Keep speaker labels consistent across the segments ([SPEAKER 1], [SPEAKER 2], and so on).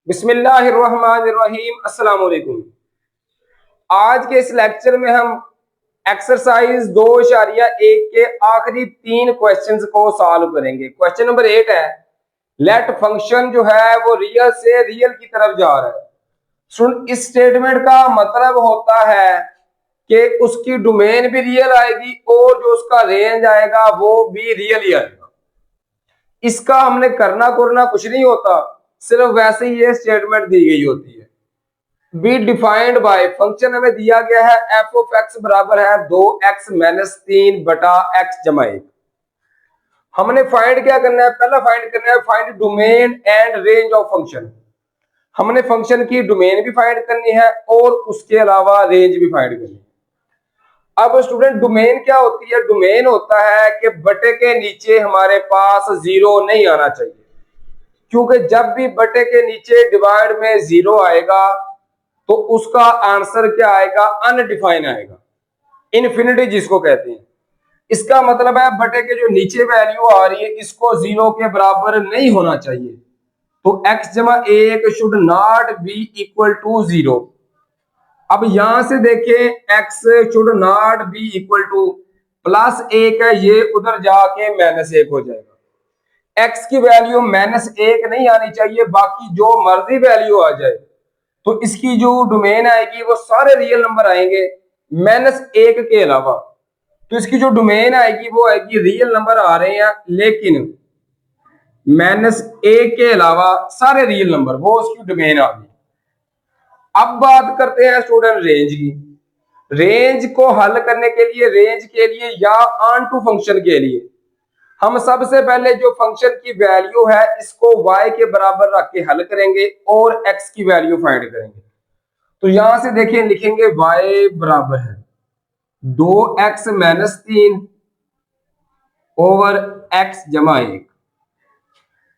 [SPEAKER 1] बिस्मिल्लाहिर्रहमानिर्रहीम अस्सलाम वालेकुम। आज के इस लेक्चर में हम एक्सरसाइज 2.1 के आखिरी 3 क्वेश्चंस को सॉल्व करेंगे। क्वेश्चन नंबर 8 है, लेट फंक्शन जो है वो रियल से रियल की तरफ जा रहा है। सुन, इस स्टेटमेंट का मतलब होता है कि उसकी डोमेन भी रियल आएगी और जो उसका रेंज आएगा वो भी रियल ही आएगा। इसका हमने करना कुछ नहीं होता, सिर्फ वैसे ही ये स्टेटमेंट दी गई होती है। बी डिफाइंड बाय फंक्शन हमें दिया गया है एफ ऑफ एक्स बराबर है 2x माइनस 3 बटा एक्स जमा 1। हमने फाइंड क्या करना है, पहला फाइंड करना है find domain and range of function. हमने फंक्शन की डोमेन भी फाइंड करनी है और उसके अलावा रेंज भी फाइंड करनी है। अब स्टूडेंट, डोमेन क्या होती है? डोमेन होता है कि बटे के नीचे हमारे पास जीरो नहीं आना चाहिए, क्योंकि जब भी बटे के नीचे डिवाइड में जीरो आएगा तो उसका आंसर क्या आएगा? अनडिफाइन आएगा, इन्फिनिटी जिसको कहते हैं। इसका मतलब है बटे के जो नीचे वैल्यू आ रही है इसको जीरो के बराबर नहीं होना चाहिए। तो x जमा 1 should not be equal to zero. अब यहां से देखें, x should not be equal to plus 1 है, ये उधर जाके माइनस 1 हो जाएगा। x की वैल्यू माइनस 1 नहीं आनी चाहिए, बाकी जो मर्जी वैल्यू आ जाए। तो इसकी जो डोमेन आएगी वो सारे रियल नंबर आएंगे माइनस 1 के अलावा। तो इसकी जो डोमेन आएगी वो आएगी रियल नंबर आ रहे हैं लेकिन माइनस 1 के अलावा सारे रियल नंबर, वो उसकी डोमेन आ गई। अब बात करते हैं स्टूडेंट रेंज की। रेंज को हल करने के लिए, रेंज के लिए या ऑन टू फंक्शन के लिए, हम सबसे पहले जो फंक्शन की वैल्यू है इसको y के बराबर रख के हल करेंगे और x की वैल्यू फाइंड करेंगे। तो यहां से देखिए, लिखेंगे y बराबर है 2x माइनस 3 ओवर x जमा 1।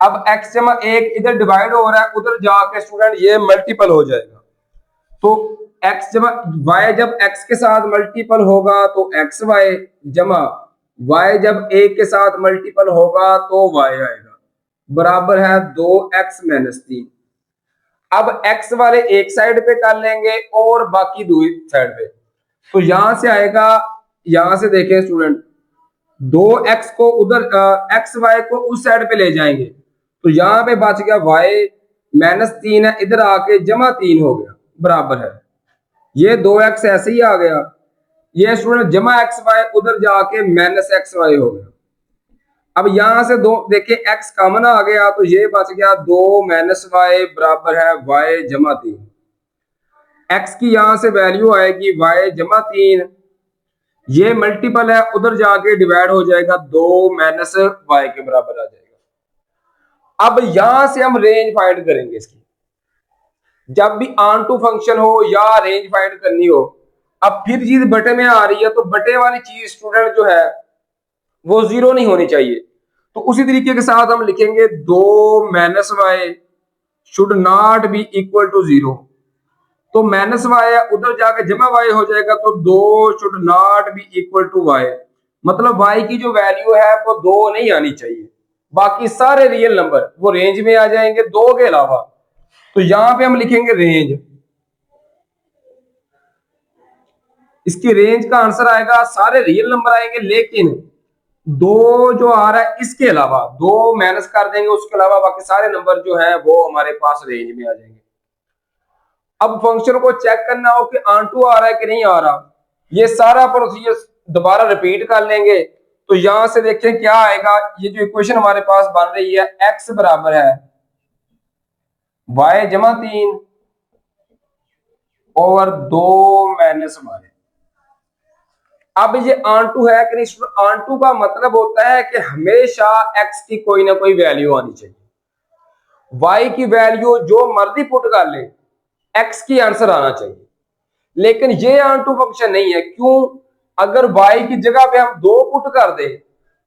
[SPEAKER 1] अब x जमा 1 इधर डिवाइड हो रहा है, उधर जाके स्टूडेंट ये मल्टीपल हो जाएगा। तो x जमा y जब x के साथ मल्टीपल होगा तो एक्स वाई जमा y जब 1 के साथ मल्टीपल होगा तो y आएगा, बराबर है 2x माइनस 3। अब x वाले एक साइड पे कर लेंगे और बाकी दूसरी साइड पे। तो यहां से आएगा, यहां से देखें स्टूडेंट, 2x को उधर एक्स वाई को उस साइड पे ले जाएंगे तो यहां पे बच गया y माइनस 3 है, इधर आके जमा 3 हो गया, बराबर है ये 2x ऐसे ही आ गया। ये स्टूडेंट जमा एक्स वाई उधर जाके माइनस एक्स वाई हो गया। अब यहां से दो देखिए x कॉमन आ गया तो ये बच गया 2 माइनस वाई बराबर है y जमा 3। x की यहां से वैल्यू आएगी y जमा 3, ये मल्टीपल है, उधर जाके डिवाइड हो जाएगा 2 माइनस वाई के बराबर आ जाएगा। अब यहां से हम रेंज फाइंड करेंगे इसकी। जब भी ऑन टू फंक्शन हो या रेंज फाइंड करनी हो, अब फिर चीज बटे में आ रही है तो बटे वाली चीज स्टूडेंट जो है वो जीरो नहीं होनी चाहिए। तो उसी तरीके के साथ हम लिखेंगे 2 minus y should not be equal to zero. तो माइनस वाई है, उधर जाकर जमा वाई हो जाएगा तो 2 should not be equal to y, मतलब वाई की जो वैल्यू है वो 2 नहीं आनी चाहिए, बाकी सारे रियल नंबर वो रेंज में आ जाएंगे 2 के अलावा। तो यहां पे हम लिखेंगे रेंज। इसकी रेंज का आंसर आएगा, सारे रियल नंबर आएंगे लेकिन 2 जो आ रहा है इसके अलावा 2 माइनस कर देंगे, उसके अलावा बाकी सारे नंबर जो है वो हमारे पास रेंज में आ जाएंगे। अब फंक्शन को चेक करना हो कि ऑन टू आ रहा है कि नहीं आ रहा, ये सारा प्रोसीजर दोबारा रिपीट कर लेंगे। तो यहां से देखें क्या आएगा, ये जो इक्वेशन हमारे पास बन रही है x बराबर है y जमा 3 ओवर 2 माइनस वाई। अब ये ऑन टू है कि नहीं? ऑन टू का मतलब होता है कि हमेशा x की कोई ना कोई वैल्यू आनी चाहिए। y की वैल्यू जो मर्जी पुट कर ले, x की आंसर आना चाहिए। लेकिन ये ऑन टू फंक्शन नहीं है, क्यों? अगर y की जगह पे हम 2 पुट कर दे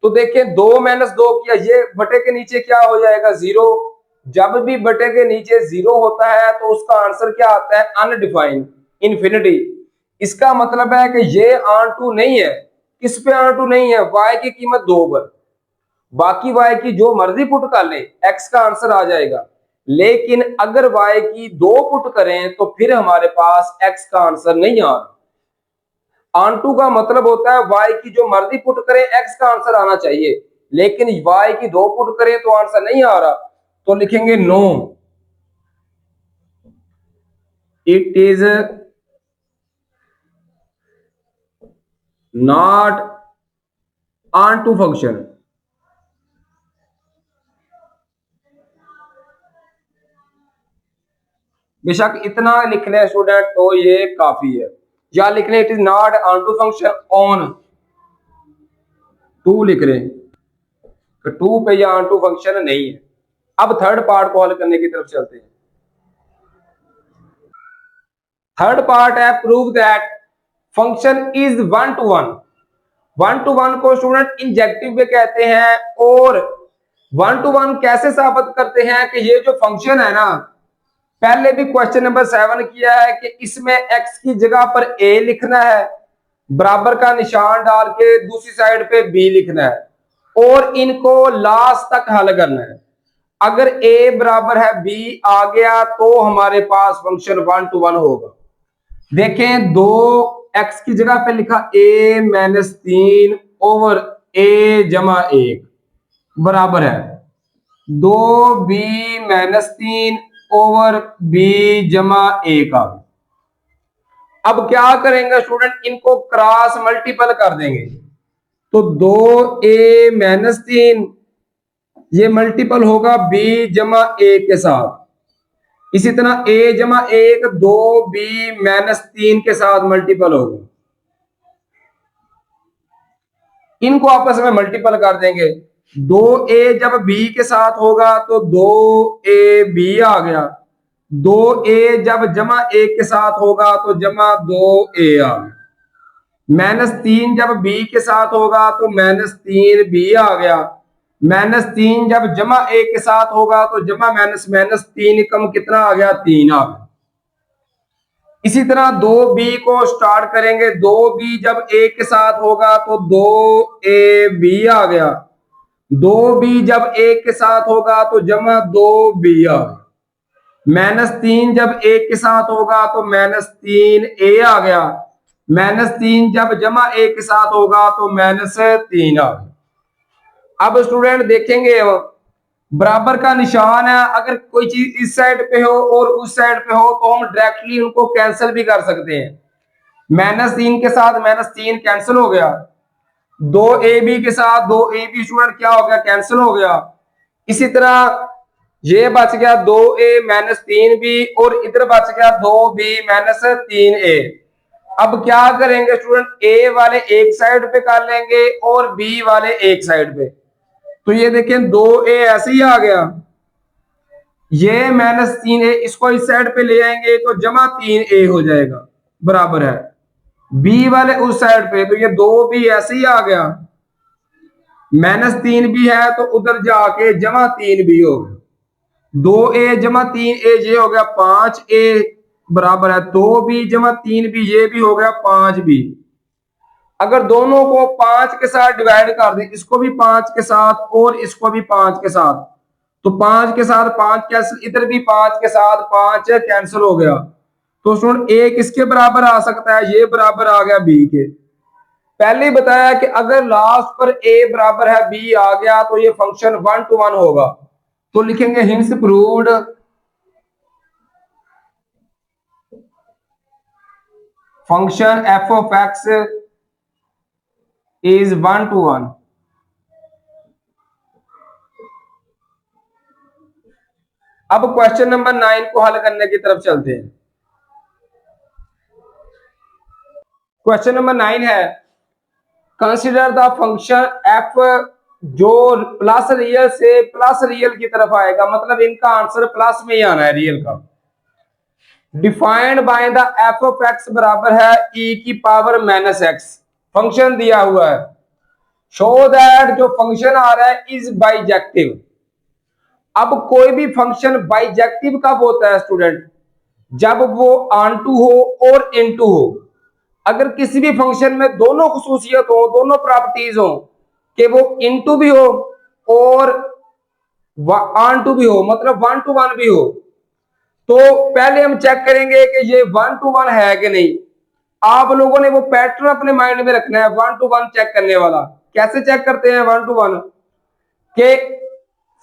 [SPEAKER 1] तो देखें 2 माइनस 2 किया, ये बटे के नीचे क्या हो जाएगा? जीरो। जब भी बटे के नीचे जीरो होता है तो उसका आंसर क्या आता है? Undefined, infinity. इसका मतलब है कि ये ऑन टू नहीं है। किस पे ऑन टू नहीं है? y की कीमत 2 पर। बाकी y की जो मर्जी पुट कर ले x का आंसर आ जाएगा। लेकिन अगर y की 2 पुट करें तो फिर हमारे पास x का आंसर नहीं आ रहा। ऑन टू का मतलब होता है y की जो मर्जी पुट करें x का आंसर आना चाहिए, लेकिन y की 2 पुट करें तो आंसर नहीं आ रहा, तो लिखेंगे no, it is not onto function. बेशक इतना लिख लें स्टूडेंट तो ये काफी है, या लिख लें it is not onto function onto, लिख रहे तो टू पे या ऑन टू फंक्शन नहीं है। अब थर्ड पार्ट को हल करने की तरफ चलते हैं। थर्ड पार्ट है prove that function is one two one. One two one को स्टूडेंट इंजेक्टिव में कहते हैं, और वन टू वन कैसे साबित करते हैं कि ये जो फंक्शन है ना, पहले भी क्वेश्चन नंबर 7 किया है कि इसमें x की जगह पर a लिखना है, बराबर का निशान डाल के दूसरी साइड पे b लिखना है, और इनको लास्ट तक हल करना है। अगर a बराबर है b आ गया तो हमारे पास फंक्शन वन टू वन होगा। देखें, 2x की जगह पे लिखा a-3 ओवर a जमा 1 बराबर है 2b-3 ओवर b जमा 1 आ गया। अब क्या करेंगे स्टूडेंट, इनको क्रॉस मल्टीपल कर देंगे, तो 2a-3 ये मल्टीपल होगा b जमा 1 के साथ। इसी तरह a जमा 1 2b-3 के साथ मल्टीपल होगा, इनको आपस में मल्टीपल कर देंगे। 2a जब b के साथ होगा तो 2ab आ गया, 2a जब जमा 1 के साथ होगा तो जमा 2a आ गया, -3 जब b के साथ होगा तो -3b आ गया, -3 जब जमा 1 के साथ होगा तो जमा -3 कम कितना आ गया, 3 आ गया। इसी तरह 2b को स्टार्ट करेंगे, 2b जब a के साथ होगा तो 2ab आ गया, 2b जब 1 के साथ होगा तो जमा 2b आ गया, -3 जब 1 के साथ होगा तो -3a आ गया, -3 जब जमा 1 के साथ होगा तो -3 आ गया। अब स्टूडेंट देखेंगे बराबर का निशान है, अगर कोई चीज इस साइड पे हो और उस साइड पे हो तो हम डायरेक्टली उनको कैंसिल भी कर सकते हैं। -3 के साथ -3 कैंसिल हो गया, 2ab के साथ 2ab स्टूडेंट क्या हो गया, कैंसिल हो गया। इसी तरह ये बच गया 2a-3b और इधर बच गया 2b-3a। अब क्या करेंगे स्टूडेंट, a वाले एक साइड पे कर लेंगे और b वाले एक साइड पे, तो ये देखें 2a ऐसे ही आ गया, ये -3a इसको इस साइड पे ले आएंगे तो जमा 3a हो जाएगा, बराबर है b वाले उस साइड पे, तो ये 2b ऐसे ही आ गया, -3b है तो उधर जाके जमा 3b हो गया, 2a जमा 3a ये हो गया 5a बराबर है 2b जमा 3b ये भी हो गया 5b। अगर दोनों को 5 के साथ डिवाइड कर दें, इसको भी 5 के साथ और इसको भी 5 के साथ, तो 5 के साथ 5 कैंसिल, इधर भी 5 के साथ 5 कैंसिल हो गया, तो स्टूडेंट a किसके बराबर आ सकता है, ये बराबर आ गया b के। पहले ही बताया कि अगर लास्ट पर a बराबर है b आ गया तो ये फंक्शन वन टू वन होगा, तो लिखेंगे hints proved function f of x is one two one. अब क्वेश्चन नंबर 9 को हल करने की तरफ चलते हैं। क्वेश्चन नंबर 9 है कंसीडर द फंक्शन f जो प्लस रियल से प्लस रियल की तरफ आएगा, मतलब इनका आंसर प्लस में ही आना है रियल का। Defined by the f of x बराबर है e की पावर -x, फंक्शन दिया हुआ है। शो दैट जो फंक्शन आ रहा है इज बाइजेक्टिव। अब कोई भी फंक्शन बाइजेक्टिव कब होता है स्टूडेंट, जब वो ऑन टू हो और इन टू हो। अगर किसी भी फंक्शन में दोनों खुसूसियत हो, दोनों प्रॉपर्टीज हो, कि वो इन टू भी हो और ऑन टू भी हो, मतलब 1 to 1 भी हो, तो पहले हम चेक करेंगे कि ये 1 to 1 है कि नहीं। आप लोगों ने वो पैटर्न अपने माइंड में रखना है 1 to 1 चेक करने वाला। कैसे चेक करते हैं 1 to 1? के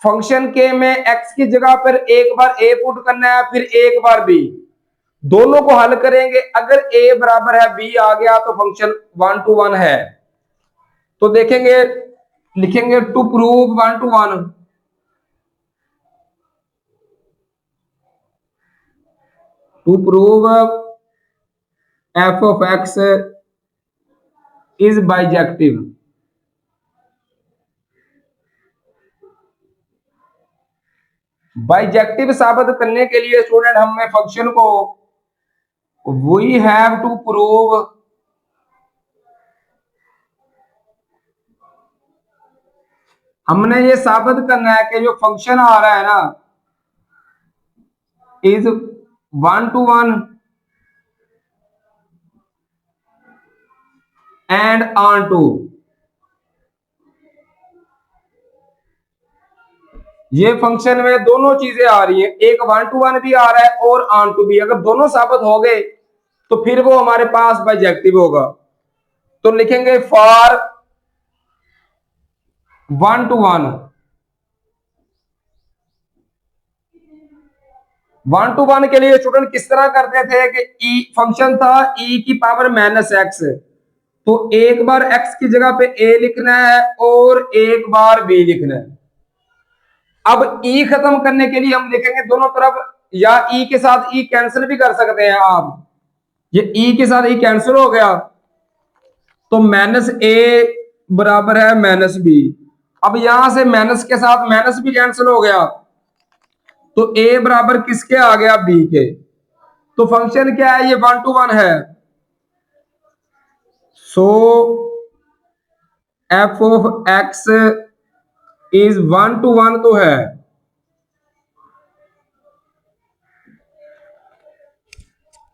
[SPEAKER 1] फंक्शन के में एक्स की जगह पर एक बार ए पुट करना है, फिर एक बार बी, दोनों को हल करेंगे। अगर ए बराबर है बी आ गया तो फंक्शन 1 to 1 है। तो देखेंगे, लिखेंगे to prove 1 to 1, to prove f of x is bijective. Bijective साबित करने के लिए स्टूडेंट हमें फंक्शन को वी हैव टू प्रूव हमने ये साबित करना है कि जो फंक्शन आ रहा है ना is 1 to 1 and onto. ये फंक्शन में दोनों चीजें आ रही हैं, एक 1 to 1 भी आ रहा है और ऑन टू भी। अगर दोनों साबित हो गए तो फिर वो हमारे पास बाइजेक्टिव होगा। तो लिखेंगे फॉर 1 to 1, 1 to 1 के लिए स्टूडेंट किस तरह करते थे कि ई फंक्शन था ई की पावर माइनस एक्स, तो एक बार एक्स की जगह पे ए लिखना है और एक बार बी लिखना है। अब ई खत्म करने के लिए हम लिखेंगे दोनों तरफ, या ई के साथ ई कैंसिल भी कर सकते हैं आप। ये ई के साथ ई कैंसिल हो गया तो माइनस ए बराबर है माइनस बी। अब यहां से माइनस के साथ माइनस भी कैंसिल हो गया तो ए बराबर किसके आ गया बी के। तो फंक्शन क्या है, ये 1 to 1 है। So f of x is 1 to 1 तो है।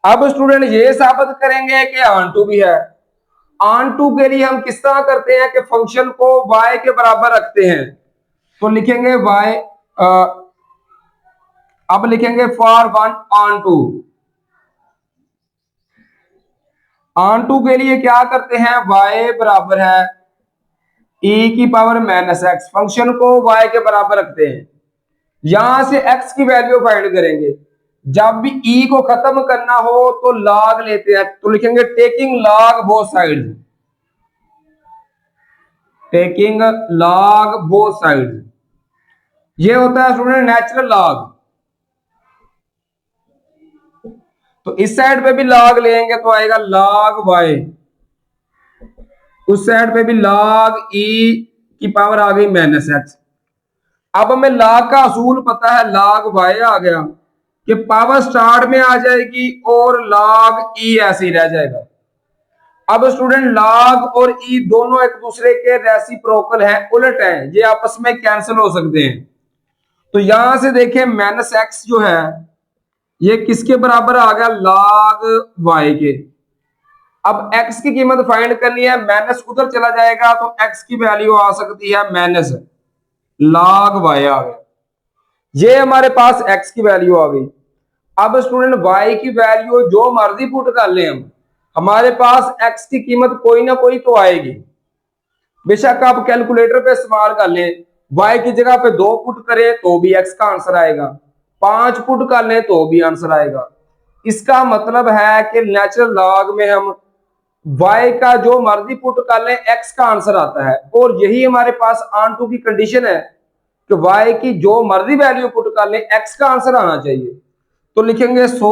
[SPEAKER 1] अब स्टूडेंट ये साबित करेंगे कि ऑन टू भी है। ऑन टू के लिए हम किस तरह करते हैं कि फंक्शन को y के बराबर रखते हैं। तो लिखेंगे y, अब लिखेंगे for 1 onto. Onto के लिए क्या करते हैं, y बराबर है e की पावर माइनस एक्स, फंक्शन को y के बराबर रखते हैं। यहां से x की वैल्यू फाइंड करेंगे। जब भी e को खत्म करना हो तो log लेते हैं, तो लिखेंगे taking log both sides, taking log both sides. ये होता है स्टूडेंट नेचुरल लॉग। तो इस साइड पे भी log लेंगे तो आएगा log y, उस साइड पे भी log e की पावर आ गई माइनस एक्स। अब हमें log का असूल पता है, log y आ गया कि पावर स्टार्ट में आ जाएगी और log e ऐसे ही रह जाएगा। अब स्टूडेंट log और e दोनों एक दूसरे के रेसिप्रोकल हैं, उलट हैं, ये आपस में कैंसिल हो सकते हैं। तो यहां से देखें माइनस एक्स जो है ये किसके बराबर आ गया, log y के। अब x की कीमत फाइंड करनी है, माइनस उधर चला जाएगा तो x की वैल्यू आ सकती है माइनस log y आ गया। ये हमारे पास x की वैल्यू आ गई। अब स्टूडेंट y की वैल्यू जो मर्जी पुट कर ले हम, हमारे पास x की कीमत कोई ना कोई तो आएगी। बेशक आप कैलकुलेटर पे इस्तेमाल कर लें, y की जगह पे 2 पुट करें तो भी x का आंसर आएगा, 5 पुट कर लें तो भी आंसर आएगा। इसका मतलब है कि नेचुरल लॉग में हम y का जो मर्जी पुट कर लें x का आंसर आता है। और यही हमारे पास ऑन टू की कंडीशन है कि y की जो मर्जी वैल्यू पुट कर लें x का आंसर आना चाहिए। तो लिखेंगे so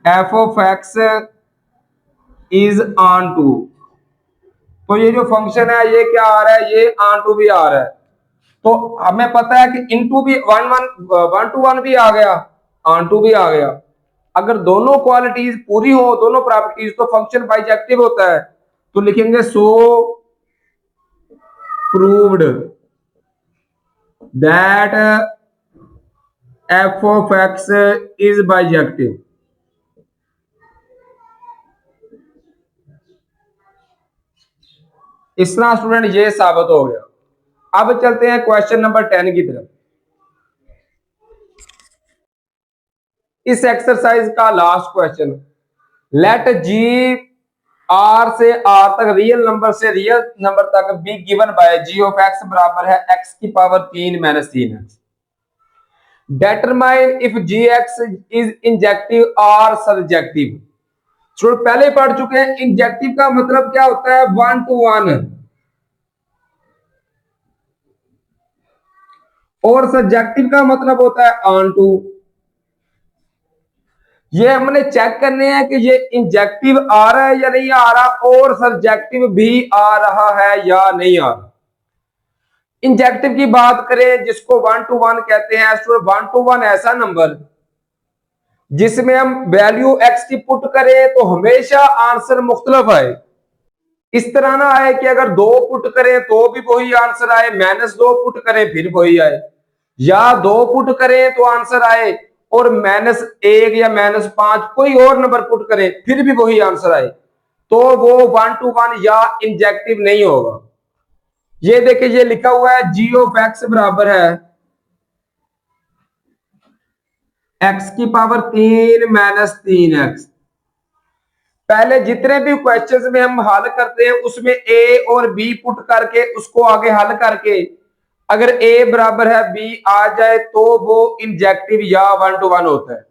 [SPEAKER 1] f of x is onto. तो ये जो फंक्शन है ये क्या आ रहा है, ये ऑन टू भी आ रहा है। तो हमें पता है कि इनटू भी 1 to 1 भी आ गया, ऑन टू भी आ गया। अगर दोनों क्वालिटीज पूरी हो, दोनों प्रॉपर्टीज, तो फंक्शन बाइजेक्टिव होता है। तो लिखेंगे so proved that f of x is bijective. इस तरह स्टूडेंट ये साबित हो गया। अब चलते हैं क्वेश्चन नंबर 10 की तरफ। इस एक्सरसाइज का last question, let g R से आर तक रियल नंबर से रियल नंबर तक be given by g of x बराबर है एक्स की power 3 minus 3x। Determine if g x is injective और सब्जेक्टिव। तो पहले पढ़ चुके हैं, इंजेक्टिव का मतलब क्या होता है, 1 to 1, और सब्जेक्टिव का मतलब होता है ऑन टू। ये हमने चेक करने हैं कि ये इंजेक्टिव आ रहा है या नहीं आ रहा, और सब्जेक्टिव भी आ रहा है या नहीं आ रहा। इंजेक्टिव की बात करें जिसको 1 to 1 कहते हैं, 1 to 1 ऐसा नंबर जिसमें हम वैल्यू एक्स की पुट करें तो हमेशा आंसर मुख्तलिफ आए। इस तरह ना आए कि अगर 2 पुट करें तो भी वही आंसर आए, -2 पुट करें फिर वही आए, या 2 पुट करें तो आंसर आए और -1 या -5 कोई और नंबर पुट करें फिर भी वही आंसर आए, तो वो 1 to 1 या इंजेक्टिव नहीं होगा। ये देखिए, ये लिखा हुआ है जी ऑफ एक्स बराबर है एक्स की पावर 3 माइनस 3x। पहले जितने भी क्वेश्चंस में हम हल करते हैं उसमें ए और बी पुट करके उसको आगे हल करके अगर ए बराबर है बी आ जाए तो वो इंजेक्टिव या 1 to 1 होता है।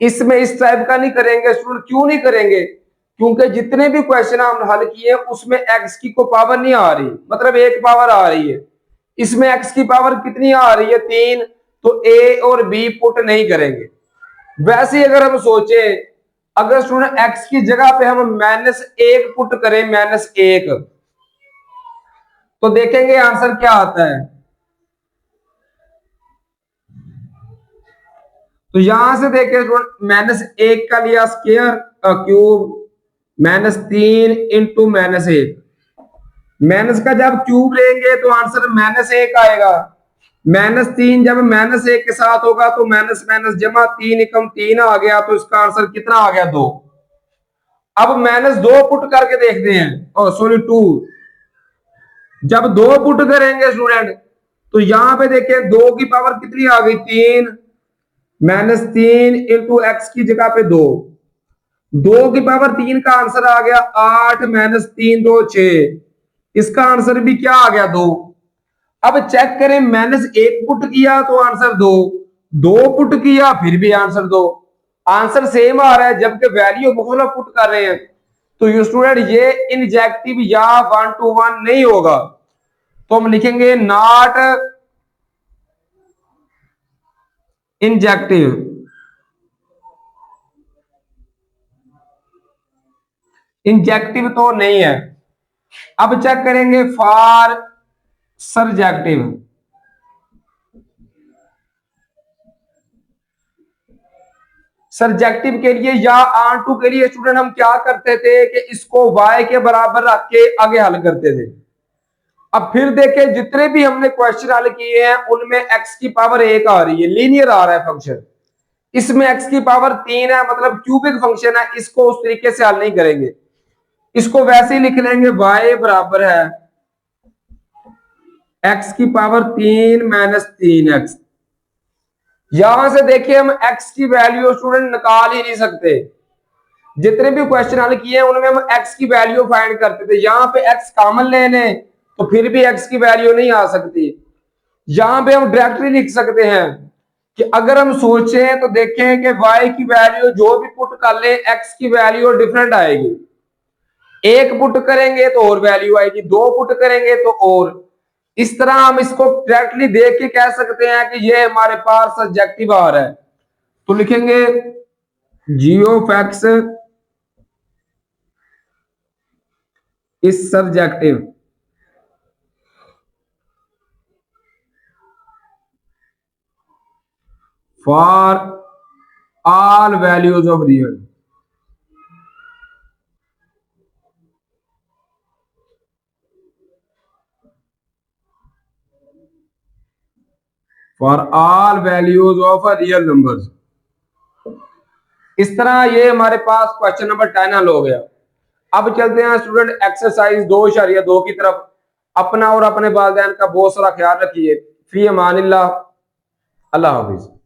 [SPEAKER 1] इसमें इस टाइप का नहीं करेंगे स्टूडेंट। क्यों नहीं करेंगे? क्योंकि जितने भी क्वेश्चन हमने हल किए उसमें एक्स की को पावर नहीं आ रही, मतलब एक पावर आ रही है। इसमें एक्स की पावर कितनी आ रही है, 3, तो ए और बी पुट नहीं करेंगे। वैसे ही अगर हम सोचे, अगर स्टूडेंट एक्स की जगह पे हम -1 पुट करें, -1, तो देखेंगे आंसर क्या आता है। तो यहां से देखें स्टूडेंट, -1 का लिया स्क्वायर क्यूब, -3 इंटू -1। माइनस का जब क्यूब लेंगे तो आंसर -1 आएगा। -3 जब -1 के साथ होगा तो माइनस माइनस जमा 3 एकम 3 आ गया, तो इसका आंसर कितना आ गया, 2। अब -2 पुट करके देखते हैं, सॉरी 2। जब 2 पुट करेंगे स्टूडेंट तो यहां पे देखें 2 की पावर कितनी आ गई, 3, -3 इंटू एक्स की जगह पे 2, 2 की पावर 3 का आंसर आ गया 8, -3 2 6, इसका आंसर भी क्या आ गया, 2। अब चेक करें, -1 पुट किया तो आंसर 2, 2 पुट किया फिर भी आंसर 2। आंसर सेम आ रहा है जबकि वैल्यू मुख्तलिफ पुट कर रहे हैं। तो ये स्टूडेंट ये इंजेक्टिव या 1 to 1 नहीं होगा, तो हम लिखेंगे नॉट इंजेक्टिव। इंजेक्टिव तो नहीं है। अब चेक करेंगे फॉर सब्जेक्टिव। सब्जेक्टिव के लिए या आर टू के लिए स्टूडेंट हम क्या करते थे कि इसको y के बराबर रख के आगे हल करते थे। अब फिर देखें, जितने भी हमने क्वेश्चन हल किए हैं उनमें x की पावर 1 आ रही है, लीनियर आ रहा है फंक्शन। इसमें x की पावर 3 है, मतलब क्यूबिक फंक्शन है, इसको उस तरीके से हल नहीं करेंगे। इसको वैसे ही लिख लेंगे y बराबर है x की पावर 3 माइनस 3x। यहां से देखिए हम x की वैल्यू स्टूडेंट निकाल ही नहीं सकते। जितने भी क्वेश्चन हल किए हैं उनमें हम x की वैल्यू फाइंड करते थे। यहां पे x कॉमन ले लें तो फिर भी x की वैल्यू नहीं आ सकती। यहां पे हम डायरेक्टली लिख सकते हैं कि अगर हम सोचें तो देखें कि y की वैल्यू जो भी पुट कर ले x की वैल्यू डिफरेंट आएगी। 1 पुट करेंगे तो और वैल्यू आएगी, 2 पुट करेंगे तो और। इस तरह हम इसको डायरेक्टली देख के कह सकते हैं कि ये हमारे पास सब्जेक्टिव आ रहा है। तो लिखेंगे g of x is subjective for all values of real. For all values of real numbers. इस तरह ये हमारे पास क्वेश्चन नंबर 10 हल हो गया। अब चलते हैं स्टूडेंट एक्सरसाइज 2.2 की तरफ। अपना और अपने वालिदैन का बहुत सारा ख्याल रखिए। फी अमानिल्लाह, अल्लाह हाफिज।